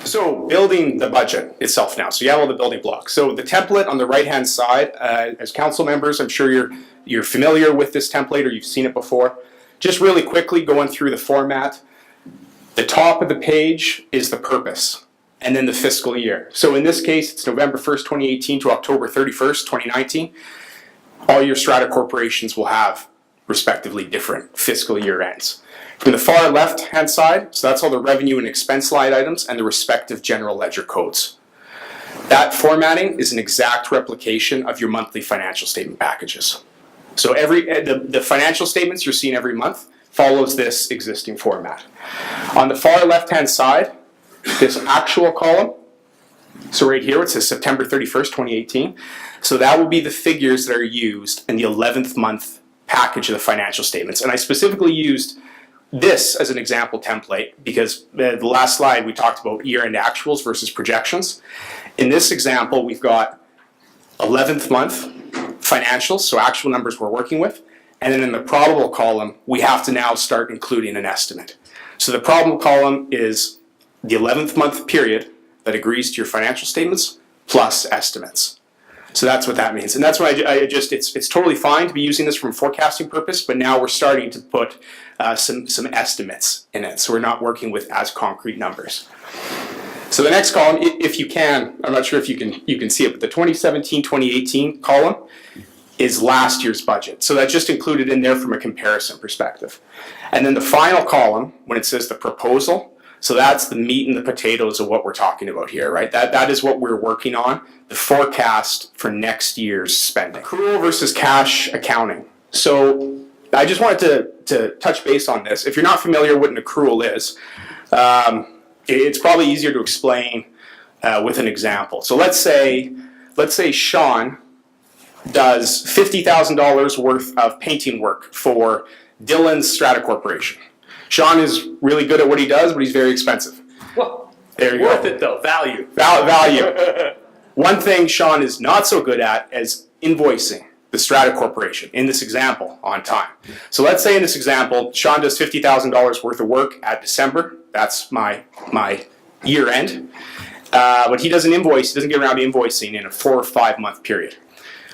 So building the budget itself now. So you have all the building blocks. So the template on the right-hand side, as council members, I'm sure you're familiar with this template or you've seen it before. Just really quickly going through the format. The top of the page is the purpose and then the fiscal year. So in this case, it's November 1st, 2018 to October 31st, 2019. All your strata corporations will have respectively different fiscal year ends. From the far left-hand side, so that's all the revenue and expense line items and the respective general ledger codes. That formatting is an exact replication of your monthly financial statement packages. So the financial statements you're seeing every month follows this existing format. On the far left-hand side, this actual column, so right here it says September 31st, 2018. So that will be the figures that are used in the 11th month package of the financial statements. And I specifically used this as an example template because the last slide we talked about year-end actuals versus projections. In this example, we've got 11th month financials, so actual numbers we're working with, and then in the probable column, we have to now start including an estimate. So the probable column is the 11th month period that agrees to your financial statements plus estimates. So that's what that means. And that's why it's totally fine to be using this from a forecasting purpose, but now we're starting to put some estimates in it. So we're not working with as concrete numbers. So the next column, if you can, I'm not sure if you can see it, but the 2017-2018 column is last year's budget. So that's just included in there from a comparison perspective. And then the final column, when it says the proposal, so that's the meat and the potatoes of what we're talking about here, right? That is what we're working on, the forecast for next year's spending. Accrual versus cash accounting. So I just wanted to touch base on this. If you're not familiar what an accrual is, it's probably easier to explain with an example. So let's say Sean does $50,000 worth of painting work for Dylan's Strata Corporation. Sean is really good at what he does, but he's very expensive. Well, there you worth go. it though, value. Value. One thing Sean is not so good at is invoicing the Strata Corporation in this example on time. So let's say in this example, Sean does $50,000 worth of work at December. That's my year end. But he doesn't invoice, he doesn't get around to invoicing in a 4 or 5 month period.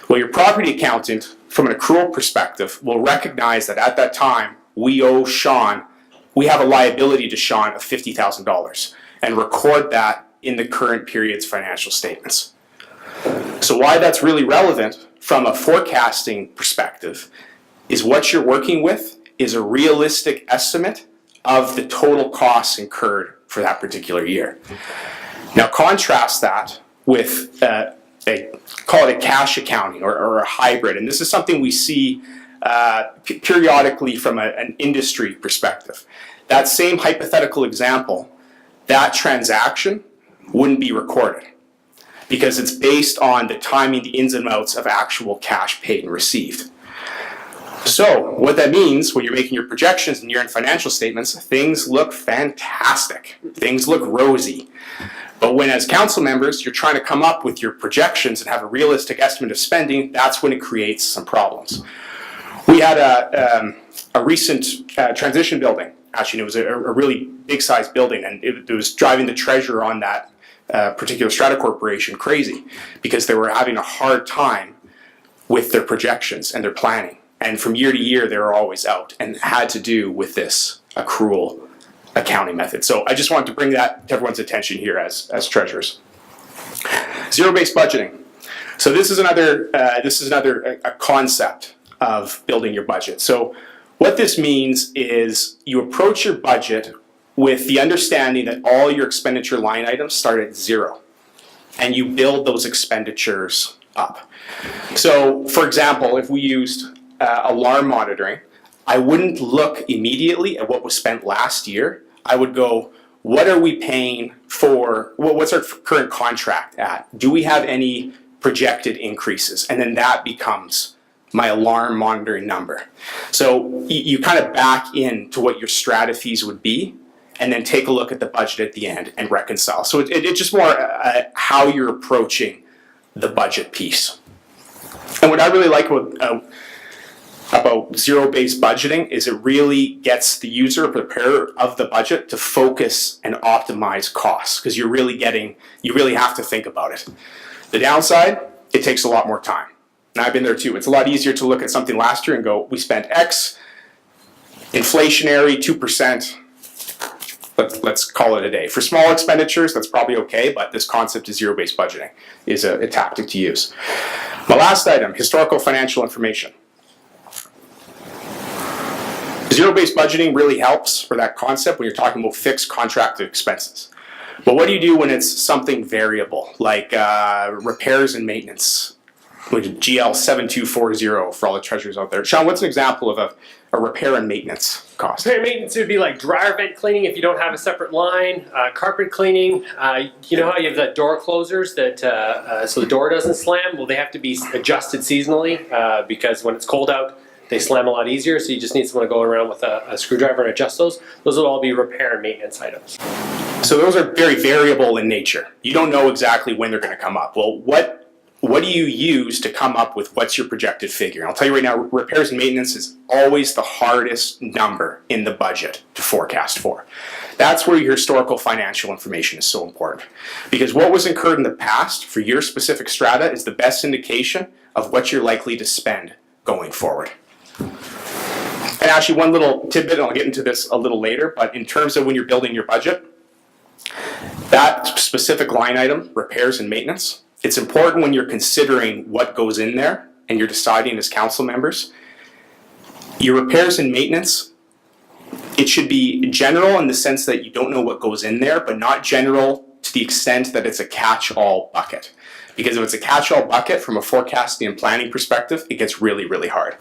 Well, your property accountant, from an accrual perspective, will recognize that at that time, we owe Sean, we have a liability to Sean of $50,000 and record that in the current period's financial statements. So why that's really relevant from a forecasting perspective is what you're working with is a realistic estimate of the total costs incurred for that particular year. Now contrast that with call it a cash accounting or a hybrid, and this is something we see periodically from an industry perspective. That same hypothetical example, that transaction wouldn't be recorded because it's based on the timing, the ins and outs of actual cash paid and received. So what that means when you're making your projections and year-end financial statements, things look fantastic. Things look rosy. But when as council members, you're trying to come up with your projections and have a realistic estimate of spending, that's when it creates some problems. We had a recent transition building. Actually, it was a really big-sized building, and it was driving the treasurer on that particular Strata Corporation crazy because they were having a hard time with their projections and their planning. And from year to year, they were always out, and it had to do with this accrual accounting method. So I just wanted to bring that to everyone's attention here as treasurers. Zero-based budgeting. So this is another a concept of building your budget. So what this means is you approach your budget with the understanding that all your expenditure line items start at zero, and you build those expenditures up. So for example, if we used alarm monitoring, I wouldn't look immediately at what was spent last year. I would go, what are we paying for, what's our current contract at? Do we have any projected increases? And then that becomes my alarm monitoring number. So you kind of back into what your strata fees would be and then take a look at the budget at the end and reconcile. So it's just more how you're approaching the budget piece. And what I really like about about zero-based budgeting is it really gets the user, preparer of the budget, to focus and optimize costs, because you really have to think about it. The downside, it takes a lot more time. And I've been there too. It's a lot easier to look at something last year and go, we spent X, inflationary, 2%, let's call it a day. For small expenditures, that's probably okay, but this concept of zero-based budgeting is a tactic to use. My last item, historical financial information. Zero-based budgeting really helps for that concept when you're talking about fixed contracted expenses. But what do you do when it's something variable, like repairs and maintenance, which is GL7240 for all the treasurers out there? Sean, what's an example of a repair and maintenance cost? Repair and maintenance would be like dryer vent cleaning if you don't have a separate line, carpet cleaning. You know how you have the door closers that so the door doesn't slam? Well, they have to be adjusted seasonally because when it's cold out, they slam a lot easier, so you just need someone to go around with a screwdriver and adjust those. Those will all be repair and maintenance items. So those are very variable in nature. You don't know exactly when they're going to come up. Well, what do you use to come up with what's your projected figure? And I'll tell you right now, repairs and maintenance is always the hardest number in the budget to forecast for. That's where your historical financial information is so important. Because what was incurred in the past for your specific strata is the best indication of what you're likely to spend going forward. And actually, one little tidbit, and I'll get into this a little later, but in terms of when you're building your budget, that specific line item, repairs and maintenance, it's important when you're considering what goes in there and you're deciding as council members. Your repairs and maintenance, it should be general in the sense that you don't know what goes in there, but not general to the extent that it's a catch-all bucket. Because if it's a catch-all bucket from a forecasting and planning perspective, it gets really, really hard.